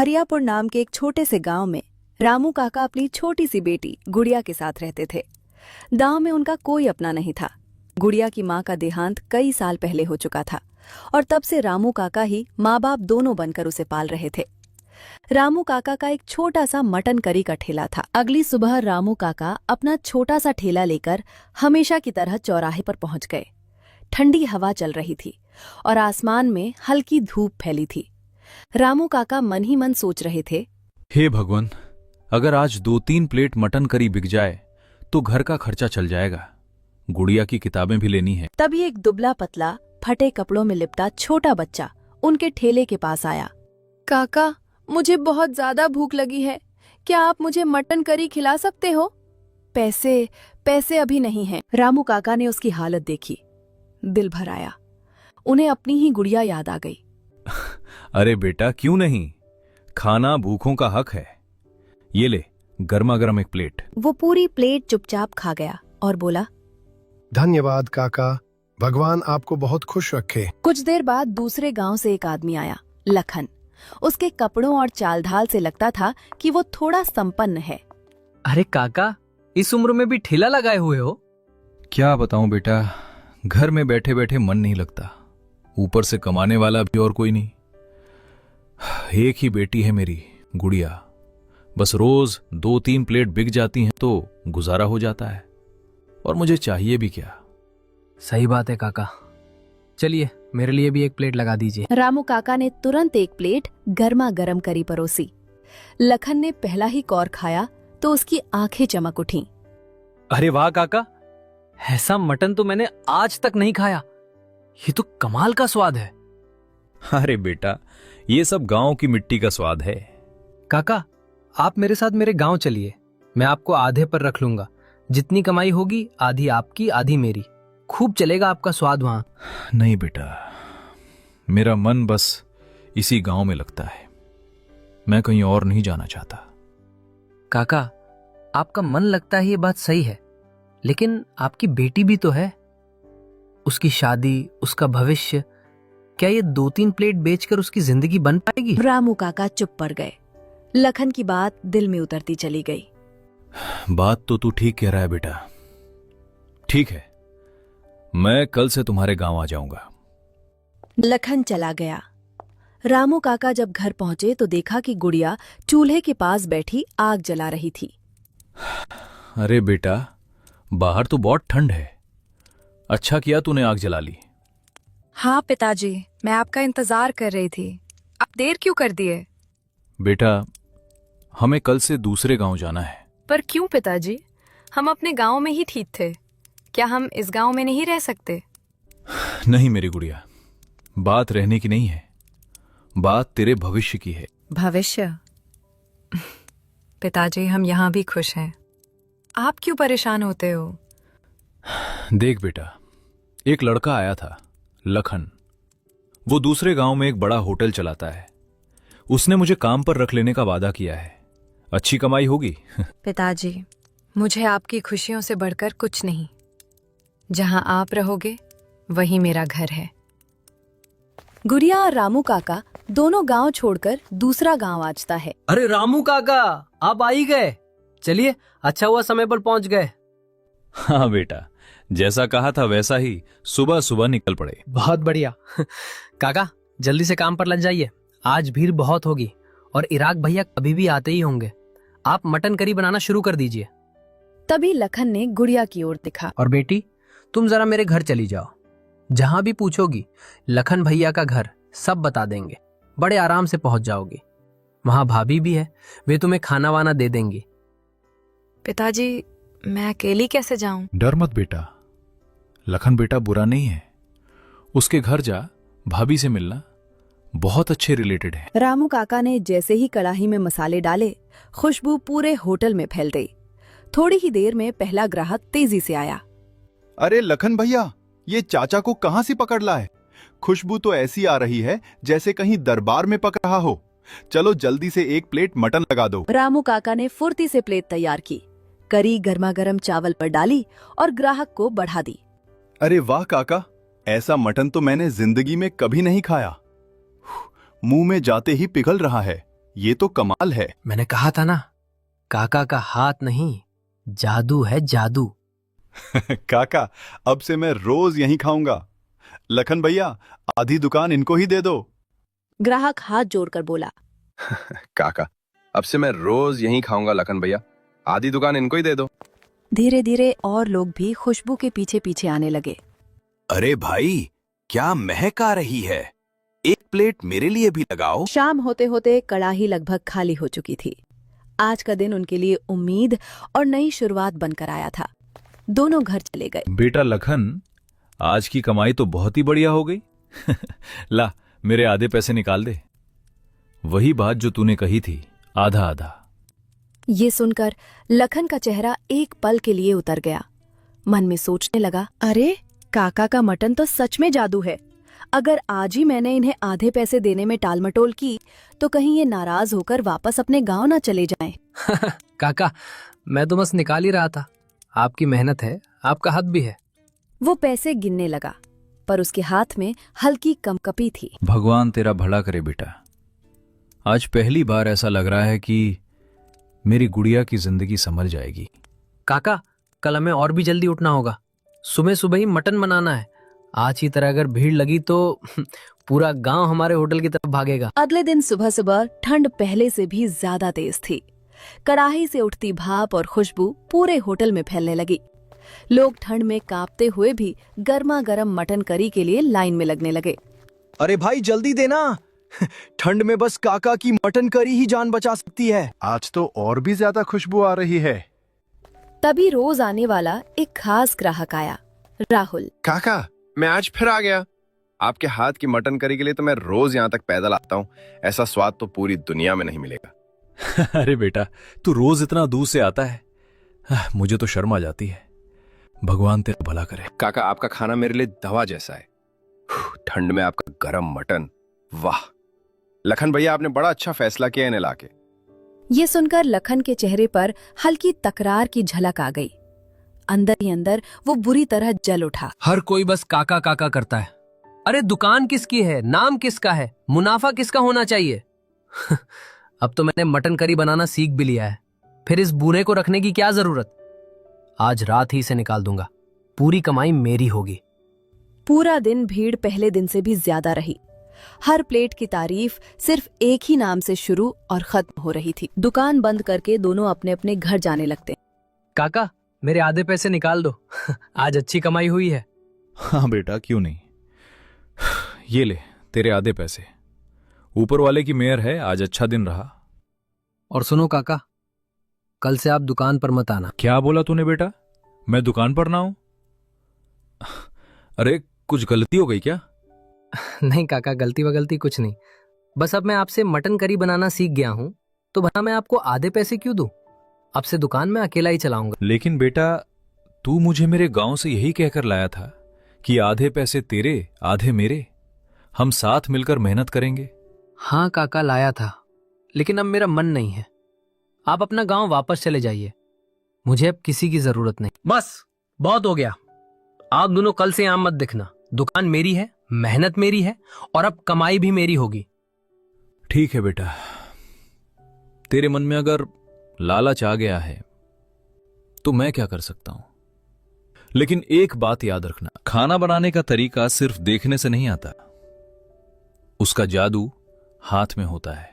हरियापुर नाम के एक छोटे से गांव में रामू काका अपनी छोटी सी बेटी गुड़िया के साथ रहते थे। गांव में उनका कोई अपना नहीं था। गुड़िया की मां का देहांत कई साल पहले हो चुका था और तब से रामू काका ही माँ बाप दोनों बनकर उसे पाल रहे थे। रामू काका का एक छोटा सा मटन करी का ठेला था। अगली सुबह रामू काका अपना छोटा सा ठेला लेकर हमेशा की तरह चौराहे पर पहुंच गए। ठंडी हवा चल रही थी और आसमान में हल्की धूप फैली थी। रामू काका मन ही मन सोच रहे थे, हे भगवान, अगर आज 2-3 प्लेट मटन करी बिक जाए तो घर का खर्चा चल जाएगा। गुड़िया की किताबें भी लेनी है। तभी एक दुबला पतला फटे कपड़ों में लिपटा छोटा बच्चा उनके ठेले के पास आया। काका, मुझे बहुत ज्यादा भूख लगी है, क्या आप मुझे मटन करी खिला सकते हो? पैसे अभी नहीं हैं। रामू काका ने उसकी हालत देखी, दिल भर आया। उन्हें अपनी ही गुड़िया याद आ गई। अरे बेटा, क्यों नहीं, खाना भूखों का हक है। ये ले, गर्मा गर्म एक प्लेट। वो पूरी प्लेट चुपचाप खा गया और बोला, धन्यवाद काका, भगवान आपको बहुत खुश रखे। कुछ देर बाद दूसरे गांव से एक आदमी आया, लखन। उसके कपड़ों और चाल ढाल से लगता था कि वो थोड़ा संपन्न है। अरे काका, इस उम्र में भी ठेला लगाए हुए हो? क्या बताऊं बेटा, घर में बैठे बैठे मन नहीं लगता, ऊपर से कमाने वाला भी और कोई नहीं। एक ही बेटी है मेरी गुड़िया, बस रोज 2-3 प्लेट बिक जाती हैं तो गुजारा हो जाता है, और मुझे चाहिए भी क्या। सही बात है काका, चलिए मेरे लिए भी एक प्लेट लगा दीजिए। रामू काका ने तुरंत एक प्लेट गर्मा गर्म करी परोसी। लखन ने पहला ही कौर खाया तो उसकी आंखें चमक उठीं। अरे वाह काका, ऐसा मटन तो मैंने आज तक नहीं खाया, ये तो कमाल का स्वाद है। अरे बेटा, ये सब गांव की मिट्टी का स्वाद है। काका, आप मेरे साथ मेरे गांव चलिए, मैं आपको आधे पर रख लूंगा। जितनी कमाई होगी आधी आपकी आधी मेरी, खूब चलेगा आपका स्वाद वहां। नहीं बेटा, मेरा मन बस इसी गांव में लगता है, मैं कहीं और नहीं जाना चाहता। काका, आपका मन लगता है ये बात सही है, लेकिन आपकी बेटी भी तो है, उसकी शादी, उसका भविष्य, क्या ये 2-3 प्लेट बेचकर उसकी जिंदगी बन पाएगी? रामू काका चुप पड़ गए। लखन की बात दिल में उतरती चली गई। बात तो तू ठीक कह रहा है बेटा। ठीक है, मैं कल से तुम्हारे गांव आ जाऊंगा। लखन चला गया। रामू काका जब घर पहुंचे तो देखा कि गुड़िया चूल्हे के पास बैठी आग जला रही थी। अरे बेटा, बाहर तो बहुत ठंड है, अच्छा किया तूने आग जला ली। हाँ पिताजी, मैं आपका इंतजार कर रही थी, आप देर क्यों कर दिए? बेटा, हमें कल से दूसरे गांव जाना है। पर क्यों पिताजी, हम अपने गांव में ही ठीक थे, क्या हम इस गांव में नहीं रह सकते? नहीं मेरी गुड़िया, बात रहने की नहीं है, बात तेरे भविष्य की है। भविष्य? पिताजी, हम यहाँ भी खुश हैं, आप क्यों परेशान होते हो? देख बेटा, एक लड़का आया था, लखन। वो दूसरे गांव में एक बड़ा होटल चलाता है। उसने मुझे काम पर रख लेने का वादा किया है, अच्छी कमाई होगी। पिताजी, मुझे आपकी खुशियों से बढ़कर कुछ नहीं, जहां आप रहोगे वही मेरा घर है। गुड़िया और रामू काका दोनों गांव छोड़कर दूसरा गांव आजता है। अरे रामू काका, आप आ ही गए, चलिए अच्छा हुआ समय पर पहुंच गए। हाँ बेटा, जैसा कहा था वैसा ही सुबह सुबह निकल पड़े। बहुत बढ़िया। काका, जल्दी से काम पर लग जाइए, आज भीड़ बहुत होगी और इराक भैया कभी भी आते ही होंगे। आप मटन करी बनाना शुरू कर दीजिए। तभी लखन ने गुड़िया की ओर देखा। और बेटी, तुम जरा मेरे घर चली जाओ, जहां भी पूछोगी लखन भैया का घर सब बता देंगे, बड़े आराम से पहुंच जाओगी। वहां भाभी भी है, वे तुम्हें खाना वाना दे देंगी। पिताजी, मैं अकेली कैसे जाऊं? डर मत बेटा, लखन बेटा बुरा नहीं है, उसके घर जा, भाभी से मिलना, बहुत अच्छे रिलेटेड है। रामू काका ने जैसे ही कड़ाही में मसाले डाले, खुशबू पूरे होटल में फैल गई। थोड़ी ही देर में पहला ग्राहक तेजी से आया। अरे लखन भैया, ये चाचा को कहां से पकड़ ला है? खुशबू तो ऐसी आ रही है जैसे कहीं दरबार में पक रहा हो। चलो जल्दी से एक प्लेट मटन लगा दो। रामू काका ने फुर्ती से प्लेट तैयार की, करी गर्मा गर्म चावल पर डाली और ग्राहक को बढ़ा दी। अरे वाह काका, ऐसा मटन तो मैंने जिंदगी में कभी नहीं खाया। मुंह में जाते ही पिघल रहा है। ये तो कमाल है। मैंने कहा था ना, काका का हाथ नहीं, जादू है जादू। काका, अब से मैं रोज यहीं खाऊंगा। लखन भैया, आधी दुकान इनको ही दे दो। ग्राहक हाथ जोड़कर बोला। काका, अब से मैं रोज यहीं खाऊंगा लखन भैया, आधी दुकान इनको ही दे दो। धीरे धीरे और लोग भी खुशबू के पीछे पीछे आने लगे। अरे भाई, क्या महक आ रही है, एक प्लेट मेरे लिए भी लगाओ। शाम होते होते कड़ाही लगभग खाली हो चुकी थी। आज का दिन उनके लिए उम्मीद और नई शुरुआत बनकर आया था। दोनों घर चले गए। बेटा लखन, आज की कमाई तो बहुत ही बढ़िया हो गई। ला, मेरे आधे पैसे निकाल दे। वही बात जो तूने कही थी, आधा आधा। ये सुनकर लखन का चेहरा एक पल के लिए उतर गया। मन में सोचने लगा, अरे काका का मटन तो सच में जादू है। अगर आज ही मैंने इन्हें आधे पैसे देने में टालमटोल की तो कहीं ये नाराज होकर वापस अपने गांव ना चले जाएं। काका, मैं तो बस निकाल ही रहा था। आपकी मेहनत है, आपका हक भी है। वो पैसे गिनने लगा, पर उसके हाथ में हल्की कंपकपी थी। भगवान तेरा भला करे बेटा। आज पहली बार ऐसा लग रहा है कि मेरी गुड़िया की जिंदगी संभल जाएगी। काका, कल हमें और भी जल्दी उठना होगा। सुबह सुबह ही मटन बनाना है। आज की तरह अगर भीड़ लगी तो पूरा गांव हमारे होटल की तरफ भागेगा। अगले दिन सुबह सुबह ठंड पहले से भी ज्यादा तेज थी। कड़ाही से उठती भाप और खुशबू पूरे होटल में फैलने लगी। लोग ठंड में कांपते हुए भी गर्मा गर्म मटन करी के लिए लाइन में लगने लगे। अरे भाई जल्दी देना, ठंड में बस काका की मटन करी ही जान बचा सकती है। आज तो और भी ज्यादा खुशबू आ रही है। तभी रोज आने वाला एक खास ग्राहक आया, राहुल। काका, मैं आज फिर आ गया। आपके हाथ की मटन करी के लिए तो मैं रोज यहाँ तक पैदल आता हूँ। ऐसा स्वाद तो पूरी दुनिया में नहीं मिलेगा। अरे बेटा, तू रोज इतना दूर से आता है, मुझे तो शर्म आ जाती है। भगवान तेरा भला करे। काका, आपका खाना मेरे लिए दवा जैसा है। ठंड में आपका गरम मटन, वाह। लखन भैया, आपने बड़ा अच्छा फैसला किया इन्हें लाके। ये सुनकर लखन के चेहरे पर हल्की तकरार की झलक आ गई। अंदर ही अंदर वो बुरी तरह जल उठा। हर कोई बस काका काका करता है। अरे दुकान किसकी है, नाम किसका है, मुनाफा किसका होना चाहिए। अब तो मैंने मटन करी बनाना सीख भी लिया है, फिर इस बूढ़े को रखने की क्या जरूरत। आज रात ही इसे निकाल दूंगा, पूरी कमाई मेरी होगी। पूरा दिन भीड़ पहले दिन से भी ज्यादा रही। हर प्लेट की तारीफ सिर्फ एक ही नाम से शुरू और खत्म हो रही थी। दुकान बंद करके दोनों अपने अपने घर जाने लगते। काका, मेरे आधे पैसे निकाल दो। आज अच्छी कमाई हुई है। हाँ बेटा, क्यों नहीं। ये ले तेरे आधे पैसे। ऊपर वाले की मेहर है, आज अच्छा दिन रहा। और सुनो काका, कल से आप दुकान पर मत आना। क्या बोला तूने बेटा, मैं दुकान पर ना हूं? अरे कुछ गलती हो गई क्या? नहीं काका, गलती वगलती कुछ नहीं। बस अब मैं आपसे मटन करी बनाना सीख गया हूं, तो भला मैं आपको आधे पैसे क्यों दूं? अब से दुकान में अकेला ही चलाऊंगा। लेकिन बेटा, तू मुझे मेरे गांव से यही कहकर लाया था कि आधे पैसे तेरे आधे मेरे, हम साथ मिलकर मेहनत करेंगे। हाँ काका, लाया था, लेकिन अब मेरा मन नहीं है। आप अपना गांव वापस चले जाइए, मुझे अब किसी की जरूरत नहीं। बस बहुत हो गया। आप दोनों कल से यहां मत दिखना। दुकान मेरी है, मेहनत मेरी है, और अब कमाई भी मेरी होगी। ठीक है बेटा, तेरे मन में अगर लालच आ गया है तो मैं क्या कर सकता हूं। लेकिन एक बात याद रखना, खाना बनाने का तरीका सिर्फ देखने से नहीं आता, उसका जादू हाथ में होता है,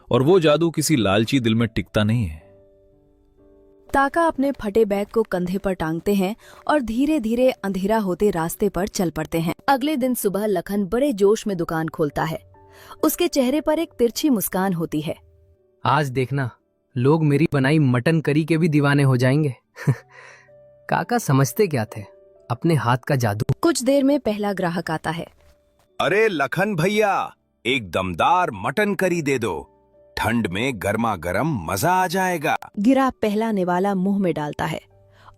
और वो जादू किसी लालची दिल में टिकता नहीं है। काका अपने फटे बैग को कंधे पर टांगते हैं और धीरे धीरे अंधेरा होते रास्ते पर चल पड़ते हैं। अगले दिन सुबह लखन बड़े जोश में दुकान खोलता है। उसके चेहरे पर एक तिरछी मुस्कान होती है। आज देखना, लोग मेरी बनाई मटन करी के भी दीवाने हो जाएंगे। काका समझते क्या थे, अपने हाथ का जादू। कुछ देर में पहला ग्राहक आता है। अरे लखन भैया, एक दमदार मटन करी दे दो, ठंड में गर्मा गर्म मजा आ जाएगा। गिरा पहला निवाला मुंह में डालता है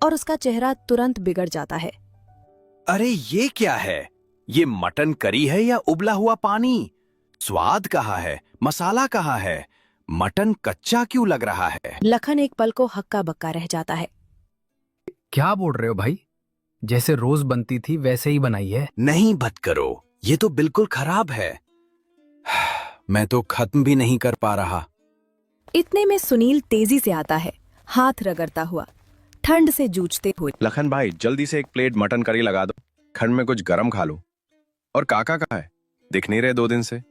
और उसका चेहरा तुरंत बिगड़ जाता है। अरे ये क्या है, ये मटन करी है या उबला हुआ पानी? स्वाद कहाँ है, मसाला कहाँ है, मटन कच्चा क्यों लग रहा है? लखन एक पल को हक्का बक्का रह जाता है। क्या बोल रहे हो भाई, जैसे रोज बनती थी वैसे ही बनाई है। नहीं बत करो, ये तो बिल्कुल खराब है। मैं तो खत्म भी नहीं कर पा रहा। इतने में सुनील तेजी से आता है, हाथ रगड़ता हुआ, ठंड से जूझते हुए। लखन भाई जल्दी से एक प्लेट मटन करी लगा दो, ठंड में कुछ गरम खा लूं। और काका कहाँ है? दिख नहीं रहे 2 दिन से।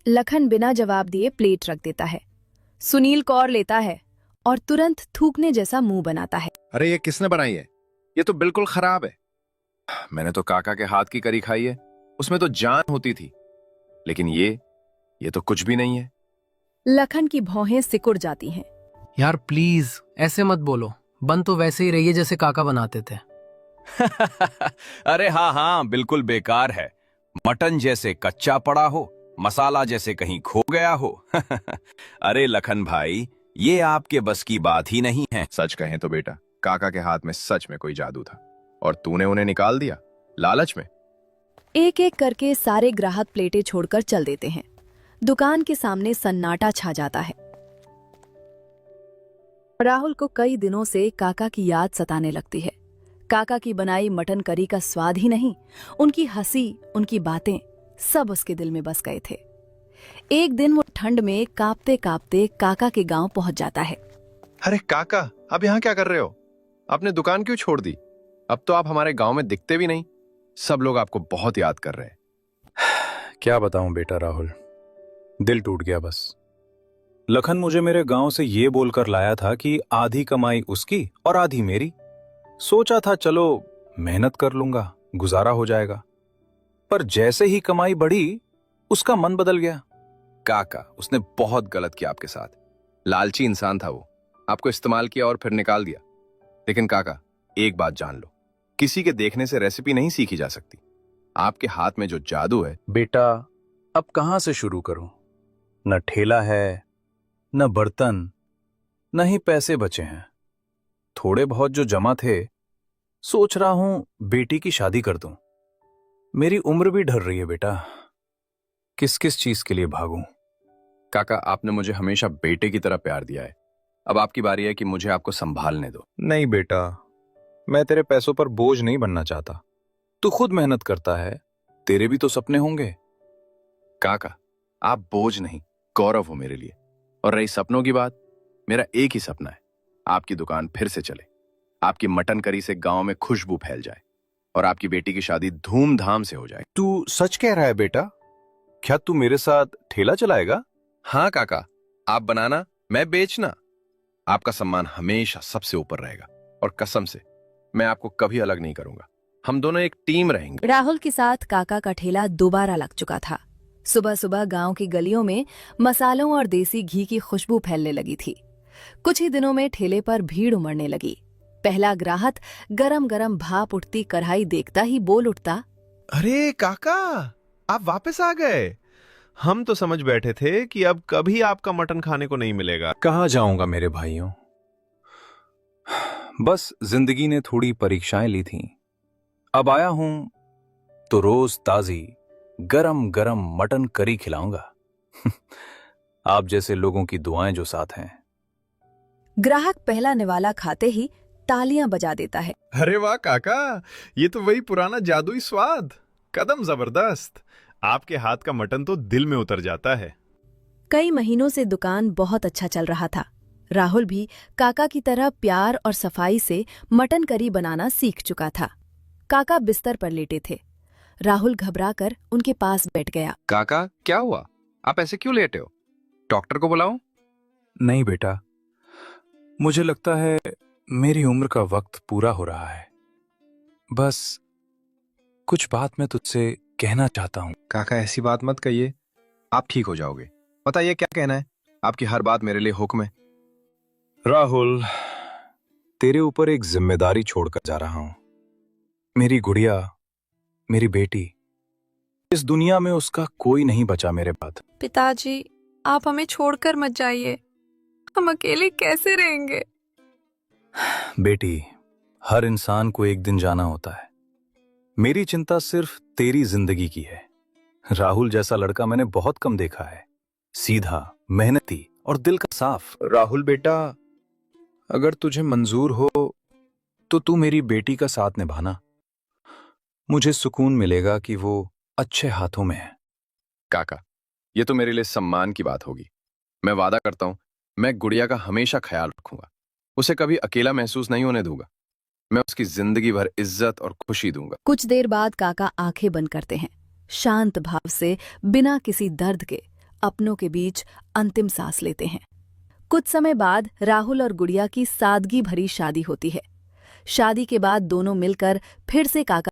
लखन बिना जवाब दिए प्लेट रख देता है। सुनील कौर लेता है और तुरंत थूकने जैसा मुंह बनाता है। अरे ये किसने बनाई है? ये तो बिल्कुल खराब है। मैंने तो काका के हाथ की करी खाई है, उसमें तो जान होती थी। लेकिन ये तो कुछ भी नहीं है। लखन की भौहें सिकुड़ जाती हैं। यार प्लीज ऐसे मत बोलो, बन तो वैसे ही रही है जैसे काका बनाते थे। अरे हाँ हाँ, बिल्कुल बेकार है। मटन जैसे कच्चा पड़ा हो, मसाला जैसे कहीं खो गया हो। अरे लखन भाई, ये आपके बस की बात ही नहीं है। सच कहें तो बेटा, काका के हाथ में सच में कोई जादू था और तूने उन्हें निकाल दिया लालच में। एक एक करके सारे ग्राहक प्लेटें छोड़कर चल देते हैं। दुकान के सामने सन्नाटा छा जाता है। राहुल को कई दिनों से काका की याद सताने लगती है। काका की बनाई मटन करी का स्वाद ही नहीं, उनकी हंसी, उनकी बातें सब उसके दिल में बस गए थे। एक दिन वो ठंड में कांपते कांपते काका के गांव पहुंच जाता है। अरे काका, अब यहाँ क्या कर रहे हो? आपने दुकान क्यों छोड़ दी? अब तो आप हमारे गांव में दिखते भी नहीं। सब लोग आपको बहुत याद कर रहे हैं। क्या बताऊं बेटा राहुल, दिल टूट गया बस। लखन मुझे मेरे गांव से ये बोलकर लाया था कि आधी कमाई उसकी और आधी मेरी। सोचा था चलो मेहनत कर लूंगा, गुजारा हो जाएगा। पर जैसे ही कमाई बढ़ी, उसका मन बदल गया। काका, उसने बहुत गलत किया आपके साथ। लालची इंसान था वो, आपको इस्तेमाल किया और फिर निकाल दिया। लेकिन काका, एक बात जान लो, किसी के देखने से रेसिपी नहीं सीखी जा सकती। आपके हाथ में जो जादू है। बेटा अब कहां से शुरू करूं? न ठेला है, न बर्तन, न ही पैसे बचे हैं। थोड़े बहुत जो जमा थे, सोच रहा हूं बेटी की शादी कर दूं। मेरी उम्र भी ढल रही है बेटा, किस किस चीज के लिए भागूं? काका, आपने मुझे हमेशा बेटे की तरह प्यार दिया है। अब आपकी बारी है कि मुझे आपको संभालने दो। नहीं बेटा, मैं तेरे पैसों पर बोझ नहीं बनना चाहता। तू खुद मेहनत करता है, तेरे भी तो सपने होंगे। काका, आप बोझ नहीं, गौरव हो मेरे लिए। और रही सपनों की बात, मेरा एक ही सपना है, आपकी दुकान फिर से चले, आपकी मटन करी से गांव में खुशबू फैल जाए और आपकी बेटी की शादी धूमधाम से हो जाए। तू सच कह रहा है बेटा? क्या तू मेरे साथ ठेला चलाएगा? हाँ काका, आप बनाना, मैं बेचना। आपका सम्मान हमेशा सबसे ऊपर रहेगा और कसम से मैं आपको कभी अलग नहीं करूंगा। हम दोनों एक टीम रहेंगे। राहुल के साथ काका का ठेला दोबारा लग चुका था। सुबह सुबह गांव की गलियों में मसालों और देसी घी की खुशबू फैलने लगी थी। कुछ ही दिनों में ठेले पर भीड़ उमड़ने लगी। पहला ग्राहक गरम गरम भाप उठती कढ़ाई देखता ही बोल उठता, अरे काका, आप वापस आ गए। हम तो समझ बैठे थे कि अब कभी आपका मटन खाने को नहीं मिलेगा। कहाँ जाऊंगा मेरे भाइयों, बस जिंदगी ने थोड़ी परीक्षाएं ली थीं। अब आया हूं तो रोज ताजी गरम गरम मटन करी खिलाऊंगा। आप जैसे लोगों की दुआएं जो साथ हैं। ग्राहक पहला निवाला खाते ही तालियां बजा देता है। अरे वाह काका, ये तो वही पुराना जादुई स्वाद। कदम जबरदस्त। आपके हाथ का मटन तो दिल में उतर जाता है। कई महीनों से दुकान बहुत अच्छा चल रहा था। राहुल भी काका की तरह प्यार और सफाई से मटन करी बनाना सीख चुका था। काका बिस्तर पर लेटे थे। राहुल घबराकर उनके पास बैठ गया। काका, क्या हुआ? आप ऐसे क्यों लेटे हो? डॉक्टर को बुलाऊं? नहीं बेटा, मुझे लगता है मेरी उम्र का वक्त पूरा हो रहा है। बस कुछ बात मैं तुझसे कहना चाहता हूं। काका, ऐसी बात मत कहिए, आप ठीक हो जाओगे। बताइए क्या कहना है। आपकी हर बात मेरे लिए हुक्म है। राहुल, तेरे ऊपर एक जिम्मेदारी छोड़कर जा रहा हूं। मेरी गुड़िया, मेरी बेटी, इस दुनिया में उसका कोई नहीं बचा मेरे बाद। पिताजी, आप हमें छोड़कर मत जाइए। हम अकेले कैसे रहेंगे? बेटी, हर इंसान को एक दिन जाना होता है। मेरी चिंता सिर्फ तेरी जिंदगी की है। राहुल जैसा लड़का मैंने बहुत कम देखा है। सीधा, मेहनती और दिल का साफ। राहुल बेटा, अगर तुझे मंजूर हो तो तू मेरी बेटी का साथ निभाना। मुझे सुकून मिलेगा कि वो अच्छे हाथों में है। काका, ये तो मेरे लिए सम्मान की बात होगी। मैं वादा करता हूं, मैं गुड़िया का हमेशा ख्याल रखूंगा। उसे कभी अकेला महसूस नहीं होने दूंगा। मैं उसकी जिंदगी भर इज्जत और खुशी दूंगा। कुछ देर बाद काका आंखें बंद करते हैं, शांत भाव से, बिना किसी दर्द के अपनों के बीच अंतिम सांस लेते हैं। कुछ समय बाद राहुल और गुड़िया की सादगी भरी शादी होती है। शादी के बाद दोनों मिलकर फिर से काका